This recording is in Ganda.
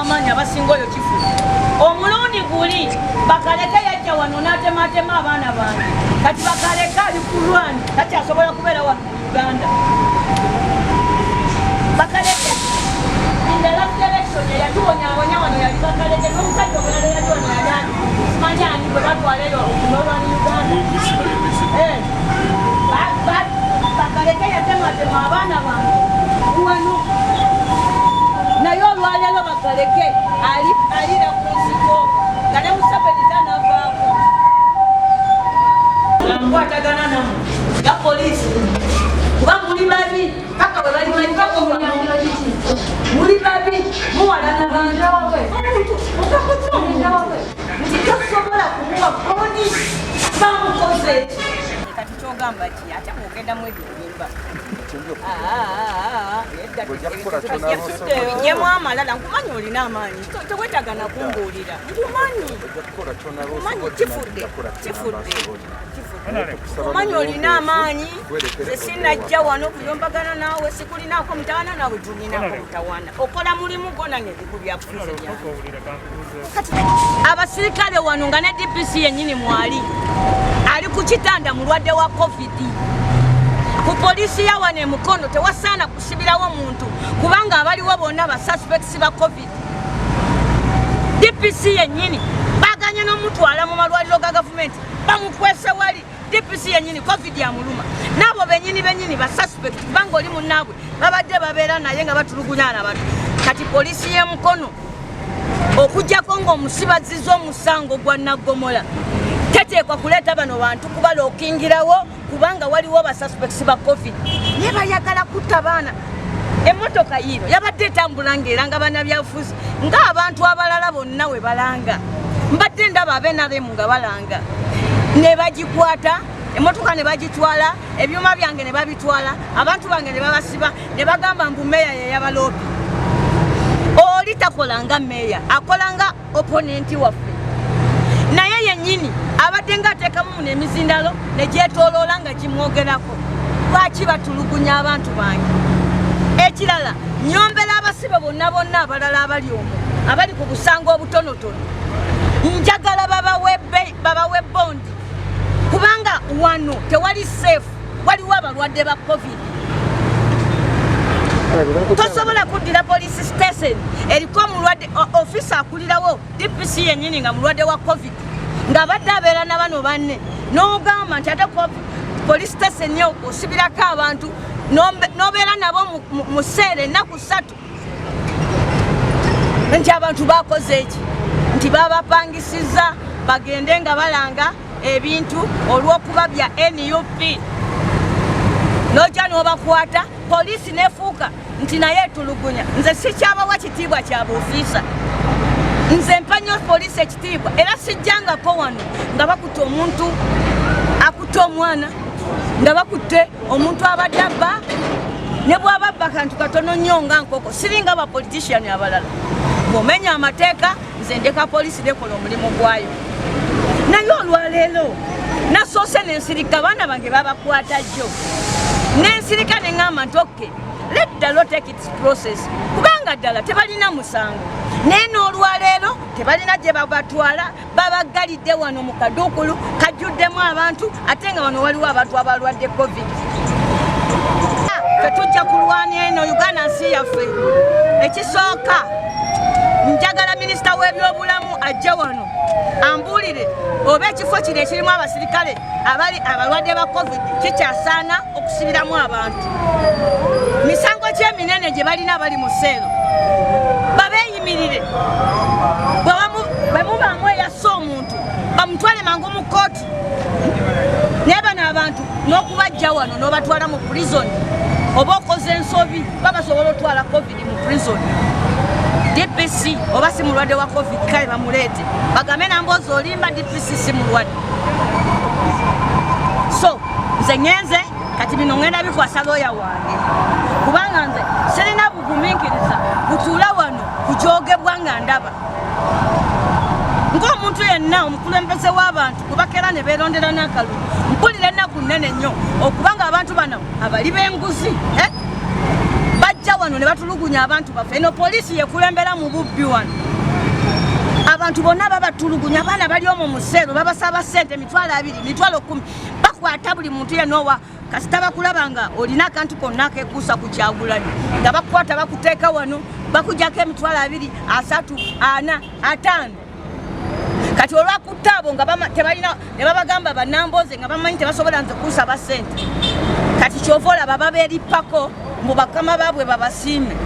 abamanya abasingoyo kifu omulundi guli bakaleka yajja wano n'atematema abaana bange kati bakaleka ali ku lwani takyasobola kubeera wano mu Uganda bakaleke in the last election yatuwonyawonya wano yali bakaleke n'omusajja omulala yali wano yali simanyani bwe batwaleyo n'olwani Uganda bakaleke yatematema abaana bange wano naye olwaleero bakaleke alira ku nsiko nga ne Museveni tanavaako nkwatagana namu nga poliisi kuba muli babi paka bwe muli babi muwalana bantu nti tosobola kumuwa koni bamukoze kati kyogamba ki ate mugenda mu ebyo bimba yemu amalala nkumanyi olina amaanyi tewetagana kumbuulira nkumanyi kifudde kumanyi olina amaanyi esinajja wano kuyombagana naawe sikulinaako mutawana nawe tulinako mutawana okola mulimu gona ngebiku byafuze abasirikale wano nga ne DPC yennyini mwali ali ku kitanda mulwadde wa COVID ku polisi ya wane mukono tewasaana kusibirawo muntu kubanga abaliwo bonna ba suspects ba COVID DPC yennyini baganya n'omutwala mu malwaliro ga gavumenti bamukwese wali DPC yennyini COVID yamuluma nabo bennyini ba suspect kubanga oli munnaabwe babadde babeera naye nga batulugunyana abantu kati polisi ye mukono okujjako ng'omusibazizza omusango gwa Naggomola teteekwa kuleeta bano bantu kubalookingirawo kubanga waliwo ba suspects ba COVID ne bayagala kutta baana emmotoka yino yabadde etambula ng'eranga bannabyabufuzi ng'abantu abalala bonna we balanga mbadde ndaba abenaremu nga balanga ne bagikwata emmotoka ne bagitwala ebyuma byange ne babitwala abantu bange ne babasiba ne bagamba mbu meya yeyabaloopi oli takolanga meya akolanga opponenti waffe naye yennyini abadde ng'ateekamu n'emizindalo ne gyetooloola nga gimwogerako lwaki batulugunya abantu bange ekirala nyombera abasibe bonna abalala abali omwo abali ku busango obutonotono njagala babawe bondi kubanga wano tewali safe waliwo abalwadde ba COVID tosobola kuddira police station eriko omulwadde ofisa akulirawo DPC yennyini nga mulwadde wa COVID ng'abadde abeera na bano banne n'ogamba nti ate police station yo osibirako abantu n'obeera nabo mu sseera ennaku 3 nti abantu bakoze eki nti babapangisizza bagende nga balanga ebintu olw'okuba bya NUP n'ojja n'obakwata poliisi nefuuka nti naye etulugunya nze sikyabawa kitiibwa kya buofiisa nze mpa nnyo poliisi ekitiibwa era sijjangako wano nga bakutte omuntu akutte omwana nga bakutte omuntu abadde abba ne bw'aba abba kantu katono nnyo nga nkoko siringa abapoliticiani abalala bw'omenya amateeka nze ndeka poliisi nekola omulimu gwayo naye olwaleero nasoose n'ensirika abaana bange babakwata jjo n'ensirika ne ŋŋamba nti oke let the law take its process kubanga ddala tebalina musango naye n'olwaleero tebalina gye babatwala babagalidde wano mu kaduukulu kajjuddemu abantu ate nga wano waliwo abantu abalwadde COVID tetujja kulwana eno Uganda nsi yaffe ekisooka njagala minisita w'ebyobulamu ajje wano ambuulire oba ekifo kino ekirimu abasirikale abali abalwadde ba COVID kikyasaana okusibiramu abantu misango ky'eminene gye balina abali mu sseero babeeyimirire bwe mubaamu eyassa omuntu bamutwale mangu mu kooti naye bano abantu n'okubajja wano n'obatwala mu prison oba okoze ensobi babasobola otwala COVID mu prison DPC oba si mulwadde wa COVID kale bamuleete bagambe namboozi olimba DPC si mulwadde so nze ngenze kati bino ngenda bikwasa looya wange kubanga nze sirina bugumiikiriza butuula wano kujoogebwa nga ndaba ng'omuntu yenna omukulembeze w'abantu kubakeera ne beerondera n'akalulu mpulira ennaku nnene nnyo okubanga abantu bano abali b'enguzi bajja wano ne batulugunya abantu baffe. Eno poliisi yekulembera mu bubbi wano. Abantu bonna babatulugunya, abaana bali omwo mu ssero babasaba ssente emitwalo 2, emitwalo 10. Bakwata buli muntu yenoowa kasita bakulaba nga olina akantu konna akekuusa ku Kyagulanyi nga bakukwata bakuteeka wano bakujjako emitwalo 2, 3, 4, 5. Kati olwakutta abo nga tebalina ne babagamba bannamboze nga bamanyi tebasobola nze kunsaba ssente. Kati kyova olaba babeerippako mu bakama baabwe babasiime.